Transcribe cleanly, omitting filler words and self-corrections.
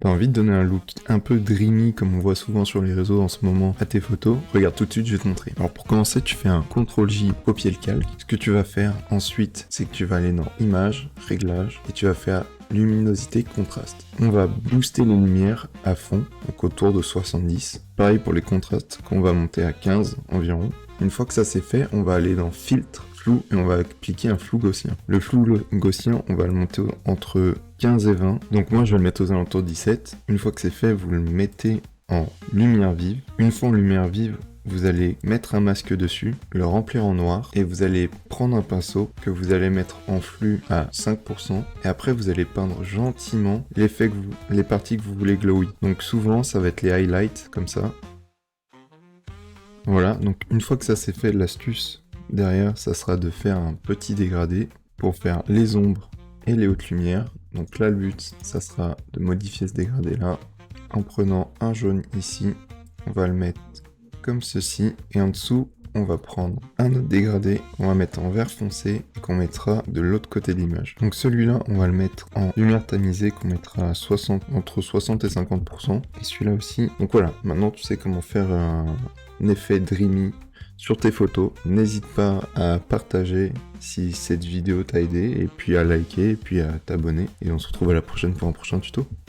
T'as envie de donner un look un peu dreamy comme on voit souvent sur les réseaux en ce moment à tes photos? Regarde tout de suite, je vais te montrer. Alors pour commencer, tu fais un CTRL-J, copier le calque. Ce que tu vas faire ensuite, c'est que tu vas aller dans Images, Réglages, et tu vas faire luminosité, contraste. On va booster les lumières à fond, donc autour de 70. Pareil pour les contrastes, qu'on va monter à 15 environ. Une fois que ça c'est fait, on va aller dans Filtre, Flou, et on va appliquer un flou gaussien. Le flou gaussien, on va le monter entre 15 et 20. Donc moi, je vais le mettre aux alentours de 17. Une fois que c'est fait, vous le mettez en lumière vive. Une fois en lumière vive, vous allez mettre un masque dessus, le remplir en noir, et vous allez prendre un pinceau que vous allez mettre en flux à 5%, et après vous allez peindre gentiment les parties que vous voulez glowy. Donc souvent, ça va être les highlights, comme ça. Voilà, donc une fois que ça c'est fait, l'astuce derrière, ça sera de faire un petit dégradé pour faire les ombres et les hautes lumières. Donc là, le but, ça sera de modifier ce dégradé là en prenant un jaune ici. On va le mettre comme ceci, et en dessous, on va prendre un autre dégradé qu'on va mettre en vert foncé et qu'on mettra de l'autre côté de l'image. Donc celui-là, on va le mettre en lumière tamisée qu'on mettra à entre 60 et 50%. Et celui-là aussi. Donc voilà, maintenant tu sais comment faire un effet dreamy sur tes photos. N'hésite pas à partager si cette vidéo t'a aidé, et puis à liker, et puis à t'abonner. Et on se retrouve à la prochaine pour un prochain tuto.